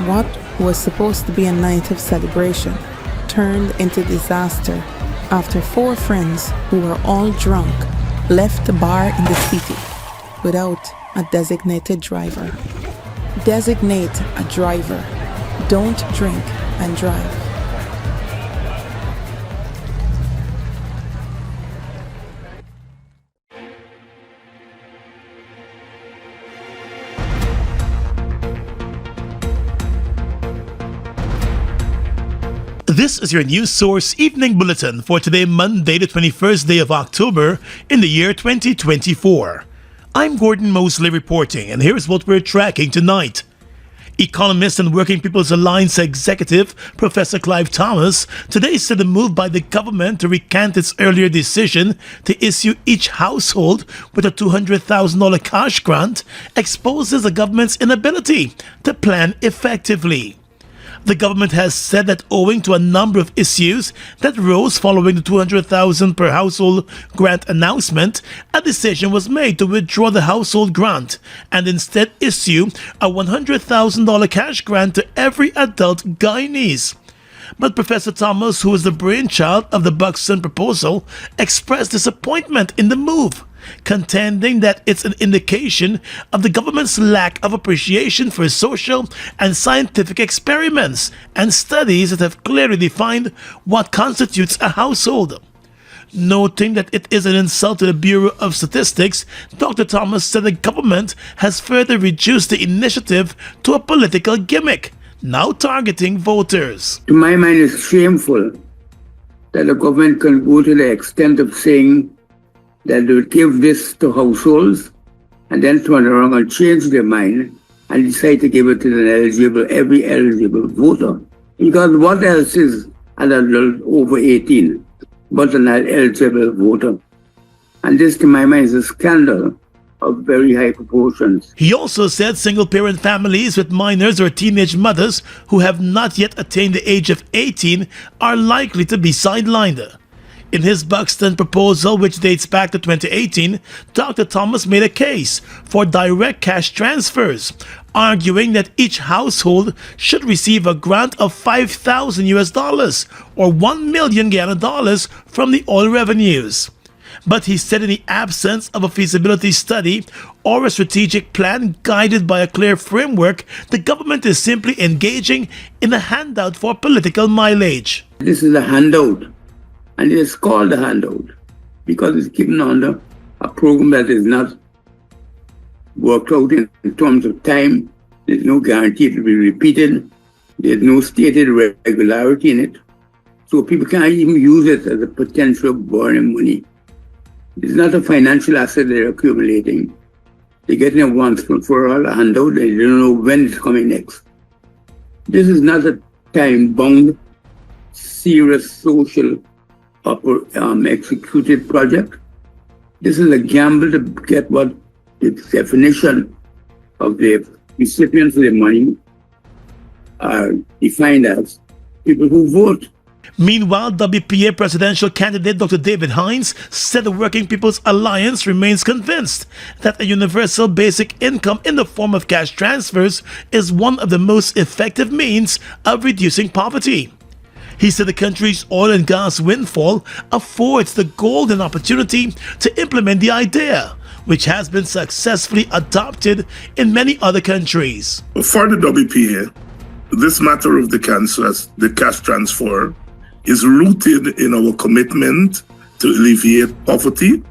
What was supposed to be a night of celebration turned into disaster after 4 friends who were all drunk left the bar in the city without a designated driver. Designate a driver. Don't drink and drive. This is your news source evening bulletin for today, Monday, the 21st day of October in the year 2024. I'm Gordon Mosley reporting, and here's what we're tracking tonight. Economist and Working People's Alliance executive Professor Clive Thomas today said the move by the government to recant its earlier decision to issue each household with a $200,000 cash grant exposes the government's inability to plan effectively. The government has said that owing to a number of issues that rose following the $200,000 per household grant announcement, a decision was made to withdraw the household grant and instead issue a $100,000 cash grant to every adult Guyanese. But Professor Thomas, who is the brainchild of the Buxton proposal, expressed disappointment in the move, contending that it's an indication of the government's lack of appreciation for social and scientific experiments and studies that have clearly defined what constitutes a household. Noting that it is an insult to the Bureau of Statistics, Dr. Thomas said the government has further reduced the initiative to a political gimmick, now targeting voters. To my mind, it's shameful that the government can go to the extent of saying that they would give this to households and then turn around and change their mind and decide to give it to every eligible voter. Because what else is an adult over 18 but an eligible voter? And this, to my mind, is a scandal of very high proportions. He also said single-parent families with minors or teenage mothers who have not yet attained the age of 18 are likely to be sidelined. In his Buxton proposal, which dates back to 2018, Dr. Thomas made a case for direct cash transfers, arguing that each household should receive a grant of $5,000 or 1 million Guyana dollars from the oil revenues. But he said in the absence of a feasibility study or a strategic plan guided by a clear framework, the government is simply engaging in a handout for political mileage. This is a handout. And it is called a handout because it's given under a program that is not worked out in terms of time. There's no guarantee it will be repeated. There's no stated regularity in it. So people can't even use it as a potential burning money. It's not a financial asset they're accumulating. They're getting a once for all a handout. They don't know when it's coming next. This is not a time-bound, serious social executed project. This is a gamble to get what the definition of the recipients of the money are defined as people who vote. Meanwhile, WPA presidential candidate Dr. David Hines said the Working People's Alliance remains convinced that a universal basic income in the form of cash transfers is one of the most effective means of reducing poverty. He said the country's oil and gas windfall affords the golden opportunity to implement the idea, which has been successfully adopted in many other countries. For the WPA, this matter of the cash transfer is rooted in our commitment to alleviate poverty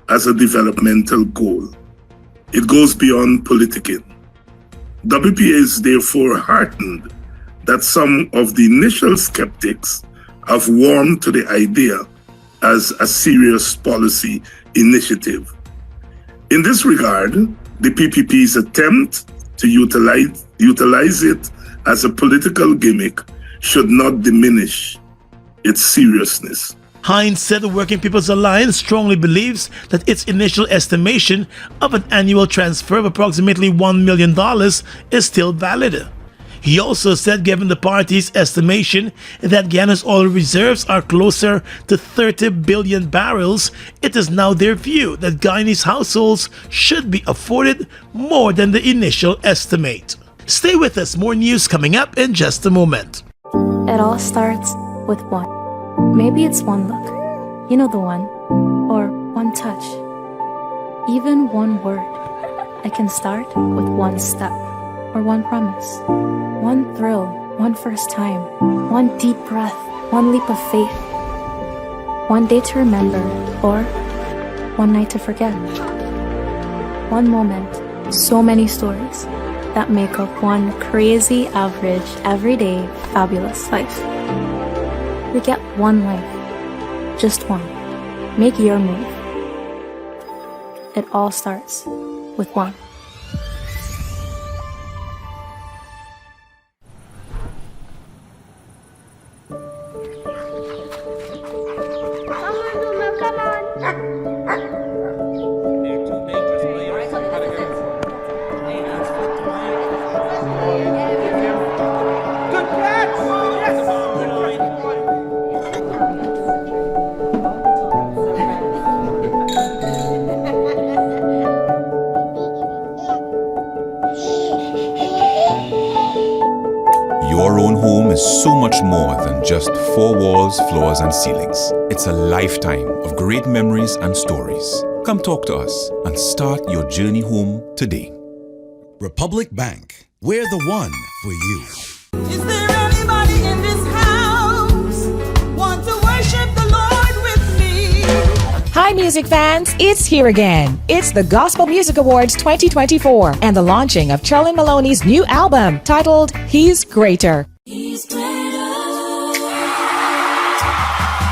as a developmental goal. It goes beyond politicking. WPA is therefore heartened that some of the initial skeptics have warmed to the idea as a serious policy initiative. In this regard, the PPP's attempt to utilize it as a political gimmick should not diminish its seriousness. Hines said the Working People's Alliance strongly believes that its initial estimation of an annual transfer of approximately $1 million is still valid. He also said given the party's estimation that Guyana's oil reserves are closer to 30 billion barrels, it is now their view that Guyanese households should be afforded more than the initial estimate. Stay with us, more news coming up in just a moment. It all starts with one. Maybe it's one look, you know the one, or one touch, even one word. I can start with one step, or one promise, one thrill, one first time, one deep breath, one leap of faith, one day to remember, or one night to forget. One moment, so many stories that make up one crazy, average, everyday, fabulous life. We get one life, just one. Make your move. It all starts with one. Your own home is so much more than just four walls, floors, and ceilings. It's a lifetime of great memories and stories. Come talk to us and start your journey home today. Republic Bank, we're the one for you. Is there anybody in this house want to worship the Lord with me? Hi music fans, it's here again. It's the Gospel Music Awards 2024 and the launching of Charlene Maloney's new album titled He's Greater. He's greater.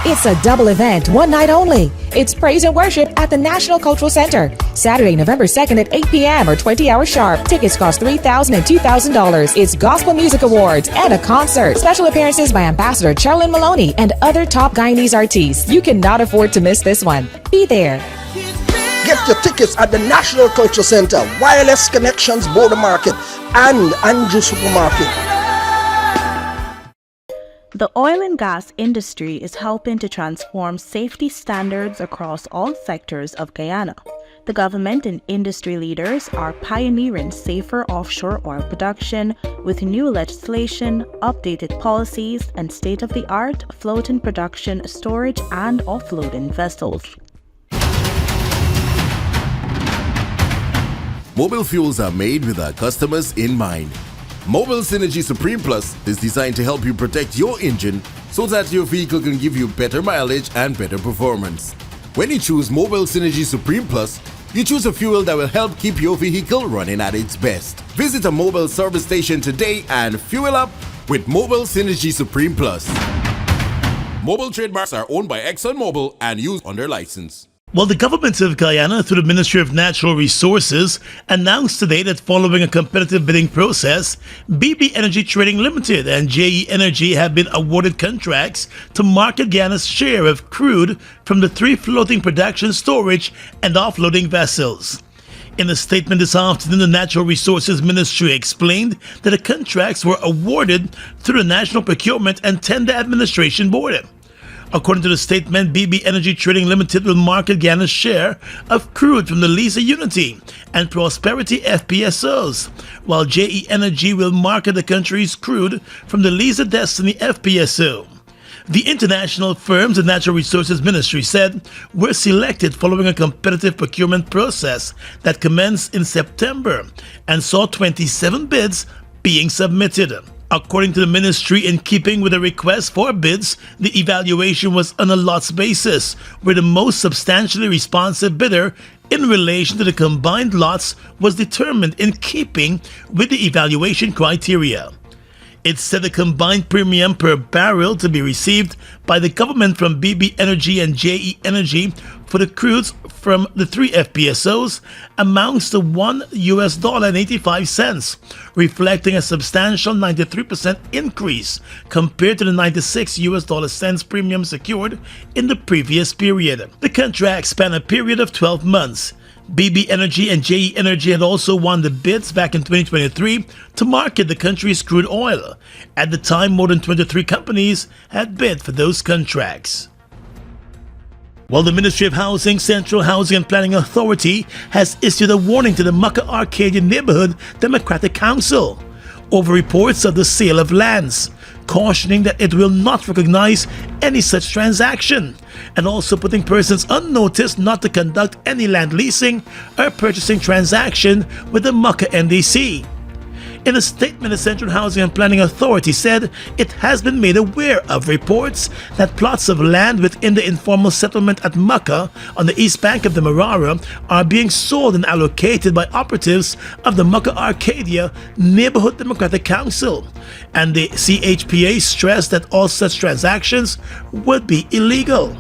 It's a double event, one night only. It's praise and worship at the National Cultural Center, Saturday, November 2nd at 8 p.m. or 20 hours sharp. Tickets cost $3,000 and $2,000. It's Gospel Music Awards and a concert. Special appearances by Ambassador Charlene Maloney and other top Guyanese artists. You cannot afford to miss this one. Be there. Get your tickets at the National Cultural Center, Wireless Connections Border Market, and Andrew Supermarket. The oil and gas industry is helping to transform safety standards across all sectors of Guyana. The government and industry leaders are pioneering safer offshore oil production with new legislation, updated policies, and state-of-the-art floating production, storage, and offloading vessels. Mobile fuels are made with our customers in mind. Mobile Synergy Supreme Plus is designed to help you protect your engine so that your vehicle can give you better mileage and better performance. When you choose Mobile Synergy Supreme Plus, you choose a fuel that will help keep your vehicle running at its best. Visit a mobile service station today and fuel up with Mobile Synergy Supreme Plus. Mobile trademarks are owned by ExxonMobil and used under license. Well, the government of Guyana, through the Ministry of Natural Resources, announced today that following a competitive bidding process, BB Energy Trading Limited and GE Energy have been awarded contracts to market Guyana's share of crude from the 3 floating production, storage, and offloading vessels. In a statement this afternoon, the Natural Resources Ministry explained that the contracts were awarded through the National Procurement and Tender Administration Board. According to the statement, BB Energy Trading Limited will market Guyana's share of crude from the Liza Unity and Prosperity FPSOs, while GE Energy will market the country's crude from the Liza Destiny FPSO. The international firms the Natural Resources Ministry said were selected following a competitive procurement process that commenced in September and saw 27 bids being submitted. According to the ministry, in keeping with the request for bids, the evaluation was on a lots basis, where the most substantially responsive bidder in relation to the combined lots was determined in keeping with the evaluation criteria. It said the combined premium per barrel to be received by the government from BB Energy and GE Energy for the crudes from the 3 FPSOs amounts to $1.85, reflecting a substantial 93% increase compared to the 96 cents premium secured in the previous period. The contract spanned a period of 12 months. BB Energy and GE Energy had also won the bids back in 2023 to market the country's crude oil. At the time, more than 23 companies had bid for those contracts. Well, the Ministry of Housing, Central Housing and Planning Authority has issued a warning to the Mocha Arcadian Neighborhood Democratic Council. over reports of the sale of lands, cautioning that it will not recognize any such transaction, and also putting persons on notice not to conduct any land leasing or purchasing transaction with the Mocha NDC. In a statement, the Central Housing and Planning Authority said it has been made aware of reports that plots of land within the informal settlement at Mocha on the east bank of the Marara are being sold and allocated by operatives of the Mocha Arcadia Neighborhood Democratic Council, and the CHPA stressed that all such transactions would be illegal.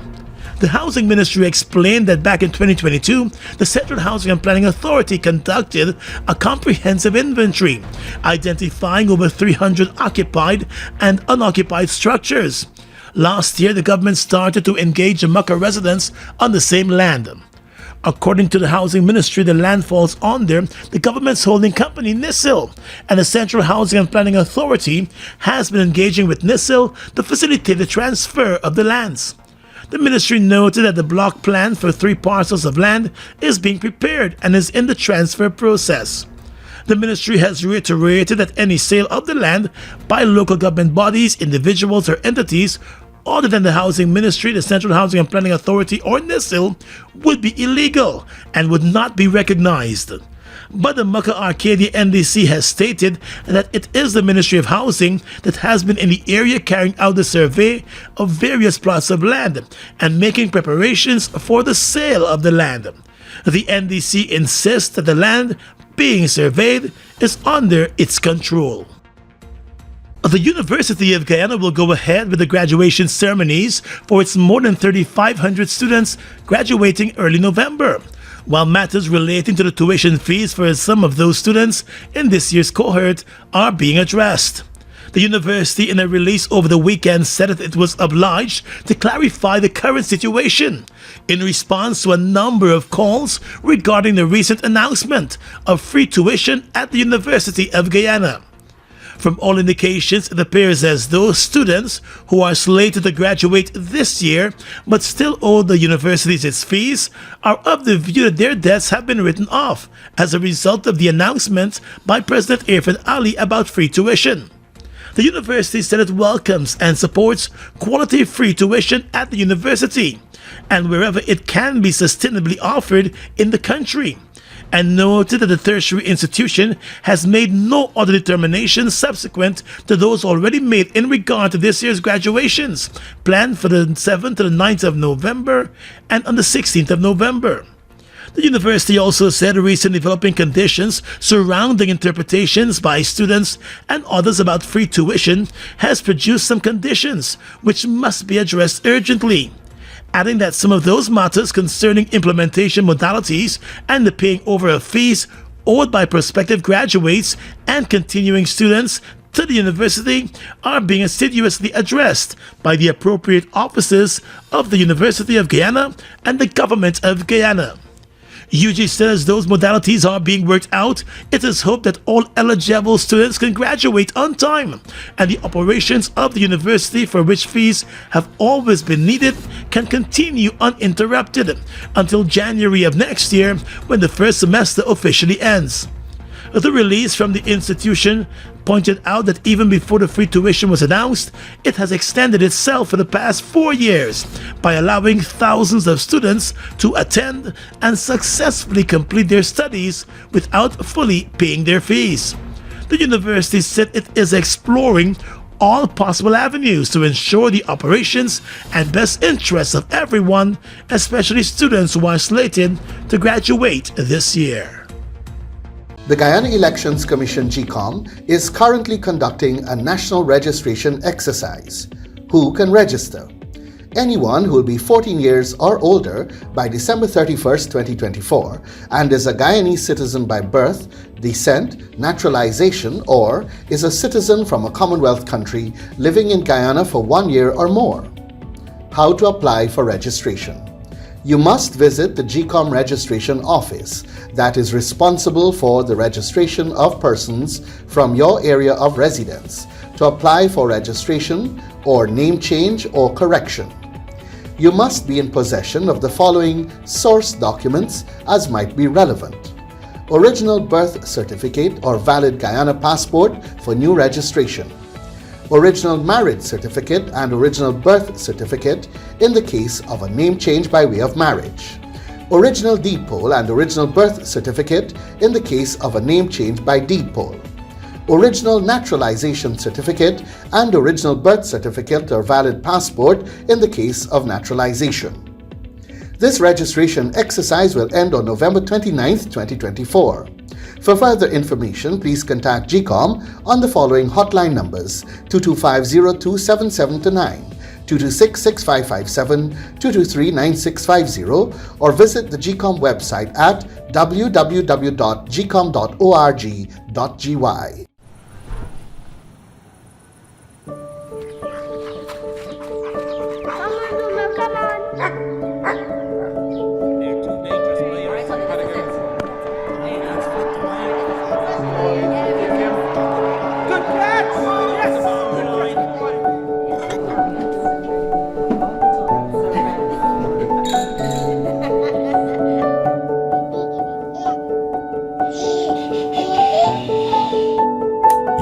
The Housing Ministry explained that back in 2022, the Central Housing and Planning Authority conducted a comprehensive inventory, identifying over 300 occupied and unoccupied structures. Last year, the government started to engage the Mocha residents on the same land. According to the Housing Ministry, the land falls under the government's holding company, NISIL, and the Central Housing and Planning Authority has been engaging with NISIL to facilitate the transfer of the lands. The ministry noted that the block plan for 3 parcels of land is being prepared and is in the transfer process. The ministry has reiterated that any sale of the land by local government bodies, individuals, or entities other than the Housing Ministry, the Central Housing and Planning Authority, or NISIL would be illegal and would not be recognized. But the Mocha Arcadia NDC has stated that it is the Ministry of Housing that has been in the area carrying out the survey of various plots of land and making preparations for the sale of the land. The NDC insists that the land being surveyed is under its control. The University of Guyana will go ahead with the graduation ceremonies for its more than 3,500 students graduating early November, while matters relating to the tuition fees for some of those students in this year's cohort are being addressed. The university, in a release over the weekend, said that it was obliged to clarify the current situation in response to a number of calls regarding the recent announcement of free tuition at the University of Guyana. From all indications, it appears as though students who are slated to graduate this year but still owe the universities its fees are of the view that their debts have been written off as a result of the announcement by President Irfan Ali about free tuition. The university said it welcomes and supports quality free tuition at the university and wherever it can be sustainably offered in the country, and noted that the tertiary institution has made no other determinations subsequent to those already made in regard to this year's graduations, planned for the 7th to the 9th of November and on the 16th of November. The university also said recent developing conditions surrounding interpretations by students and others about free tuition has produced some conditions which must be addressed urgently, adding that some of those matters concerning implementation modalities and the paying over of fees owed by prospective graduates and continuing students to the university are being assiduously addressed by the appropriate offices of the University of Guyana and the Government of Guyana. UG says those modalities are being worked out. It is hoped that all eligible students can graduate on time, and the operations of the university, for which fees have always been needed, can continue uninterrupted until January of next year, when the first semester officially ends. The release from the institution pointed out that even before the free tuition was announced, it has extended itself for the past 4 years by allowing thousands of students to attend and successfully complete their studies without fully paying their fees. The university said it is exploring all possible avenues to ensure the operations and best interests of everyone, especially students who are slated to graduate this year. The Guyana Elections Commission GECOM is currently conducting a national registration exercise. Who can register? Anyone who will be 14 years or older by December 31st, 2024 and is a Guyanese citizen by birth, descent, naturalization, or is a citizen from a Commonwealth country living in Guyana for 1 year or more. How to apply for registration? You must visit the GECOM registration office that is responsible for the registration of persons from your area of residence to apply for registration or name change or correction. You must be in possession of the following source documents as might be relevant: original birth certificate or valid Guyana passport for new registration, original marriage certificate and original birth certificate in the case of a name change by way of marriage, original deed poll and original birth certificate in the case of a name change by deed poll, original naturalization certificate and original birth certificate or valid passport in the case of naturalization. This registration exercise will end on November 29, 2024. For further information, please contact GECOM on the following hotline numbers: 225-027729, 226-6557, 223-9650, or visit the GECOM website at www.gecom.org.gy.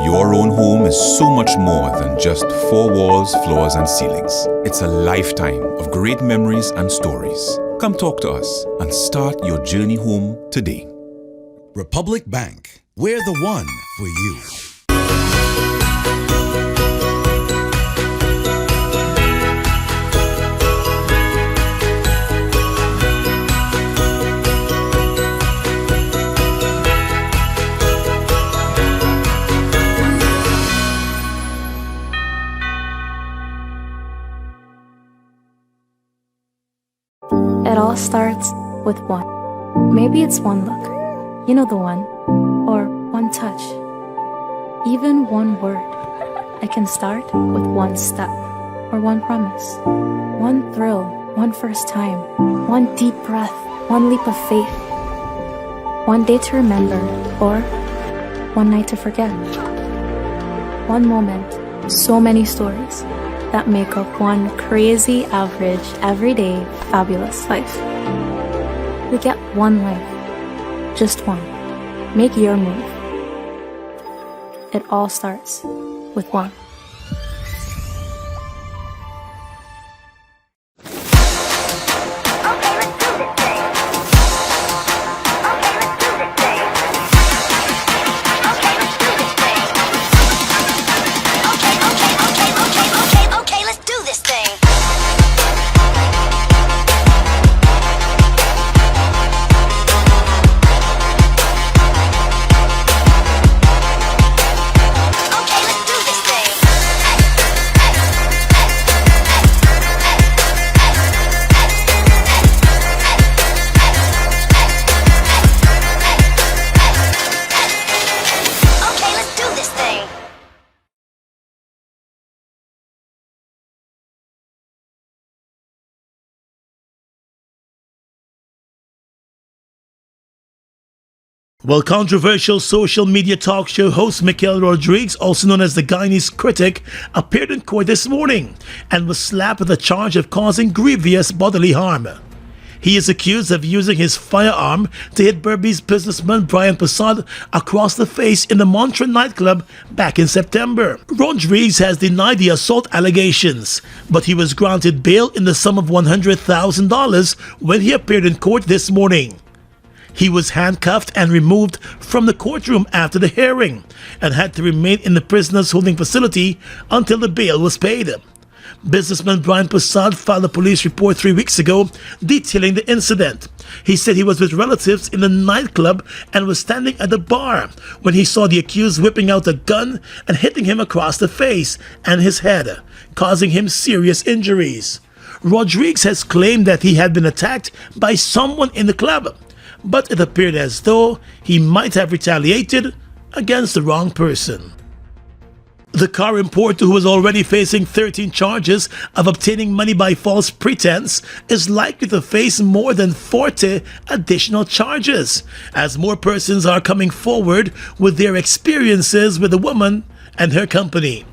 Your own home is so much more than just four walls, floors, and ceilings. It's a lifetime of great memories and stories. Come talk to us and start your journey home today. Republic Bank. We're the one for you. It all starts with one. Maybe it's one look, you know the one, or one touch, even one word. I can start with one step, or one promise, one thrill, one first time, one deep breath, one leap of faith, one day to remember, or one night to forget. One moment, so many stories that make up one crazy, average, everyday, fabulous life. We get one life, just one. Make your move. It all starts with one. Well, controversial social media talk show host Michael Rodriguez, also known as the Guyanese critic, appeared in court this morning and was slapped with a charge of causing grievous bodily harm. He is accused of using his firearm to hit Berbice businessman Brian Prasad across the face in the Mocha nightclub back in September. Rodriguez has denied the assault allegations, but he was granted bail in the sum of $100,000 when he appeared in court this morning. He was handcuffed and removed from the courtroom after the hearing and had to remain in the prisoner's holding facility until the bail was paid. Businessman Brian Prasad filed a police report 3 weeks ago detailing the incident. He said he was with relatives in the nightclub and was standing at the bar when he saw the accused whipping out a gun and hitting him across the face and his head, causing him serious injuries. Rodriguez has claimed that he had been attacked by someone in the club, but it appeared as though he might have retaliated against the wrong person. The car importer, who was already facing 13 charges of obtaining money by false pretense, is likely to face more than 40 additional charges, as more persons are coming forward with their experiences with the woman and her company.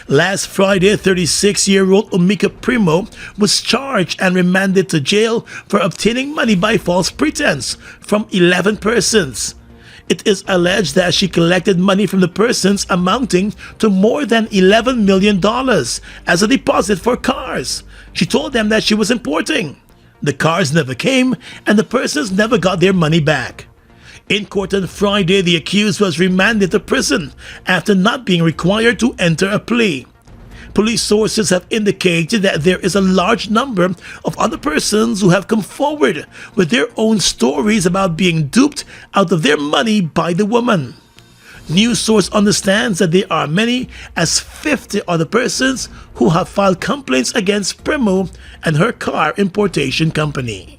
Last Friday, 36-year-old Umika Primo was charged and remanded to jail for obtaining money by false pretense from 11 persons. It is alleged that she collected money from the persons amounting to more than $11 million as a deposit for cars. She told them that she was importing. The cars never came and the persons never got their money back. In court on Friday, the accused was remanded to prison after not being required to enter a plea. Police sources have indicated that there is a large number of other persons who have come forward with their own stories about being duped out of their money by the woman. News source understands that there are many as 50 other persons who have filed complaints against Primo and her car importation company.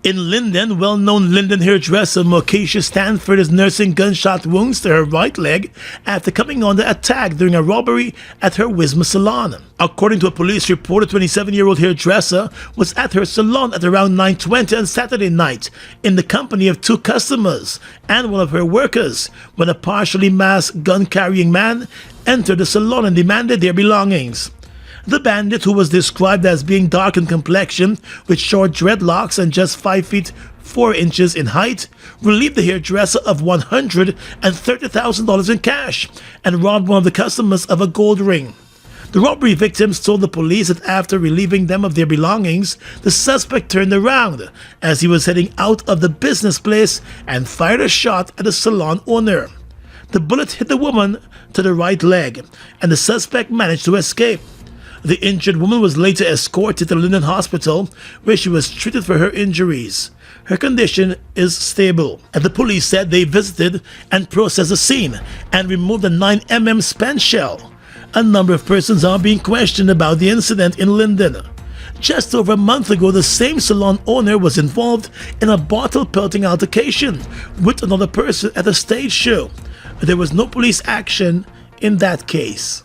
In Linden, well-known Linden hairdresser Mocha Stanford is nursing gunshot wounds to her right leg after coming under attack during a robbery at her Wisma salon. According to a police report, a 27-year-old hairdresser was at her salon at around 9:20 on Saturday night in the company of 2 customers and one of her workers when a partially masked gun-carrying man entered the salon and demanded their belongings. The bandit, who was described as being dark in complexion with short dreadlocks and just 5 feet 4 inches in height, relieved the hairdresser of $130,000 in cash and robbed one of the customers of a gold ring. The robbery victims told the police that after relieving them of their belongings, the suspect turned around as he was heading out of the business place and fired a shot at the salon owner. The bullet hit the woman to the right leg, and the suspect managed to escape. The injured woman was later escorted to Linden Hospital, where she was treated for her injuries. Her condition is stable, and the police said they visited and processed the scene and removed a 9mm spent shell. A number of persons are being questioned about the incident in Linden. Just over a month ago, the same salon owner was involved in a bottle-pelting altercation with another person at a stage show. There was no police action in that case.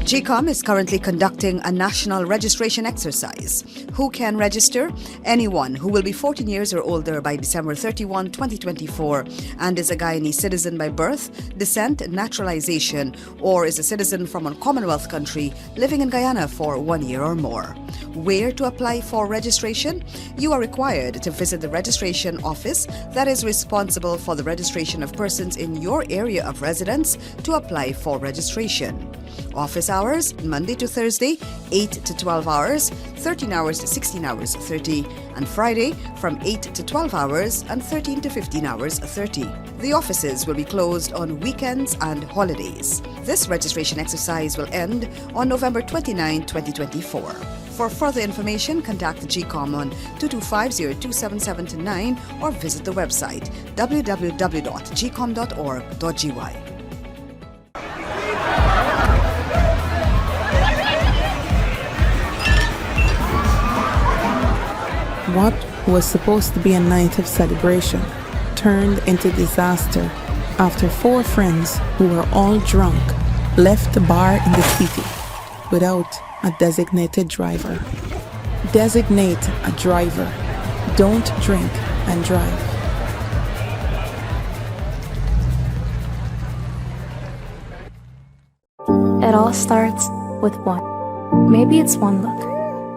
GECOM is currently conducting a national registration exercise. Who can register? Anyone who will be 14 years or older by December 31, 2024 and is a Guyanese citizen by birth, descent, naturalization, or is a citizen from a Commonwealth country living in Guyana for 1 year or more. Where to apply for registration? You are required to visit the registration office that is responsible for the registration of persons in your area of residence to apply for registration. Office hours, Monday to Thursday, 8 to 12 hours, 13 hours to 16 hours 30, and Friday from 8 to 12 hours and 13 to 15 hours 30. The offices will be closed on weekends and holidays. This registration exercise will end on November 29, 2024. For further information, contact the GECOM on 225-027729 or visit the website www.gecom.org.gy. What was supposed to be a night of celebration turned into disaster after 4 friends who were all drunk left the bar in the city without a designated driver. Designate a driver. Don't drink and drive. It all starts with one. Maybe it's one look.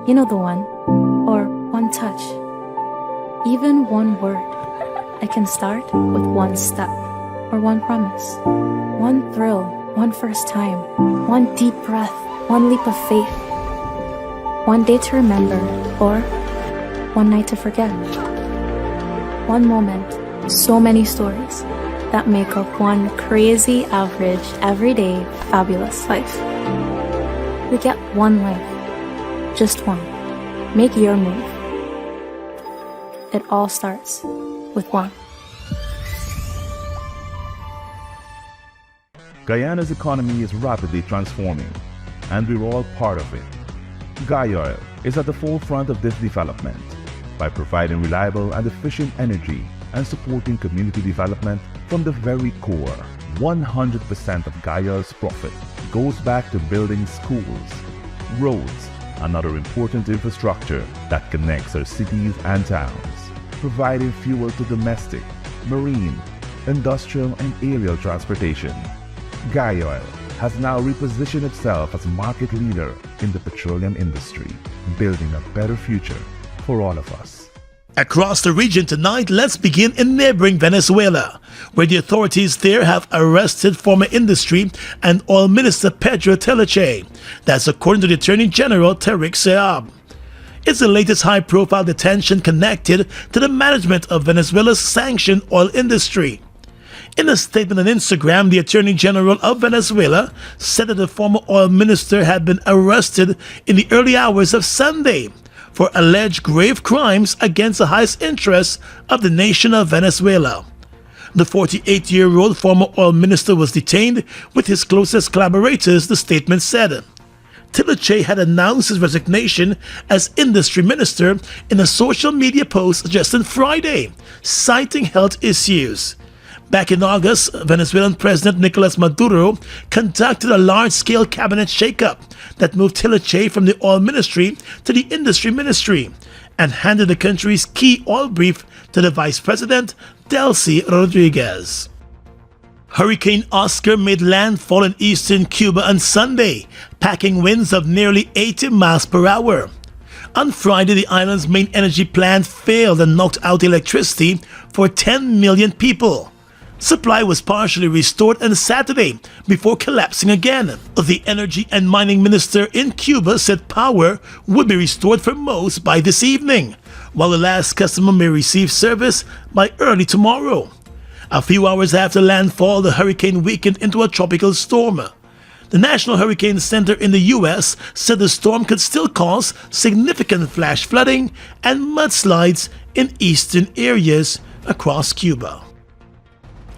You know the one. Or one touch. Even one word. I can start with one step. Or one promise. One thrill. One first time. One deep breath. One leap of faith. One day to remember. Or one night to forget. One moment. So many stories that make up one crazy, average, everyday, fabulous life. We get one life. Just one. Make your move. It all starts with one. Guyana's economy is rapidly transforming, and we're all part of it. Guyoil is at the forefront of this development by providing reliable and efficient energy and supporting community development from the very core. 100% of Guyoil's profit goes back to building schools, roads, and other important infrastructure that connects our cities and towns, providing fuel to domestic, marine, industrial, and aerial transportation. Guyoil has now repositioned itself as a market leader in the petroleum industry, building a better future for all of us. Across the region tonight, let's begin in neighboring Venezuela, where the authorities there have arrested former industry and oil minister Pedro Teleche. That's according to the Attorney General Tariq Saab. It's the latest high-profile detention connected to the management of Venezuela's sanctioned oil industry. In a statement on Instagram, the Attorney General of Venezuela said that the former oil minister had been arrested in the early hours of Sunday for alleged grave crimes against the highest interests of the nation of Venezuela. The 48-year-old former oil minister was detained with his closest collaborators, the statement said. Teleche had announced his resignation as industry minister in a social media post just on Friday, citing health issues. Back in August, Venezuelan President Nicolas Maduro conducted a large-scale cabinet shakeup that moved Teleche from the oil ministry to the industry ministry and handed the country's key oil brief to the vice president, Delcy Rodriguez. Hurricane Oscar made landfall in eastern Cuba on Sunday, packing winds of nearly 80 miles per hour. On Friday, the island's main energy plant failed and knocked out electricity for 10 million people. Supply was partially restored on Saturday before collapsing again. The energy and mining minister in Cuba said power would be restored for most by this evening, while the last customer may receive service by early tomorrow. A few hours after landfall, the hurricane weakened into a tropical storm. The National Hurricane Center in the U.S. said the storm could still cause significant flash flooding and mudslides in eastern areas across Cuba.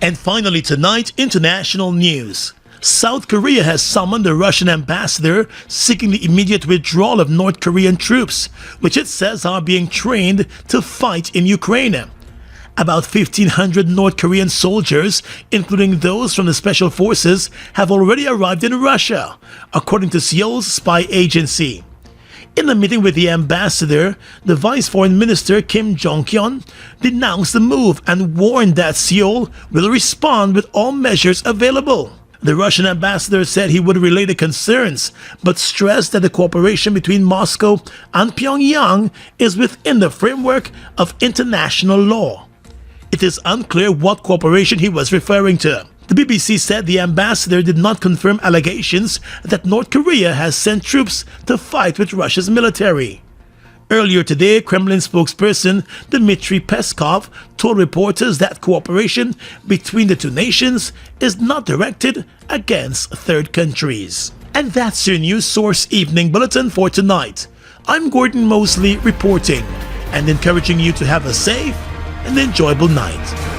And finally tonight, international news. South Korea has summoned the Russian ambassador seeking the immediate withdrawal of North Korean troops, which it says are being trained to fight in Ukraine. About 1,500 North Korean soldiers, including those from the Special Forces, have already arrived in Russia, according to Seoul's spy agency. In a meeting with the ambassador, the Vice Foreign Minister Kim Jong-hyun denounced the move and warned that Seoul will respond with all measures available. The Russian ambassador said he would relay the concerns, but stressed that the cooperation between Moscow and Pyongyang is within the framework of international law. It is unclear what cooperation he was referring to. The BBC said the ambassador did not confirm allegations that North Korea has sent troops to fight with Russia's military. Earlier today, Kremlin spokesperson Dmitry Peskov told reporters that cooperation between the two nations is not directed against third countries. And that's your News Source Evening Bulletin for tonight. I'm Gordon Mosley reporting and encouraging you to have a safe and enjoyable night.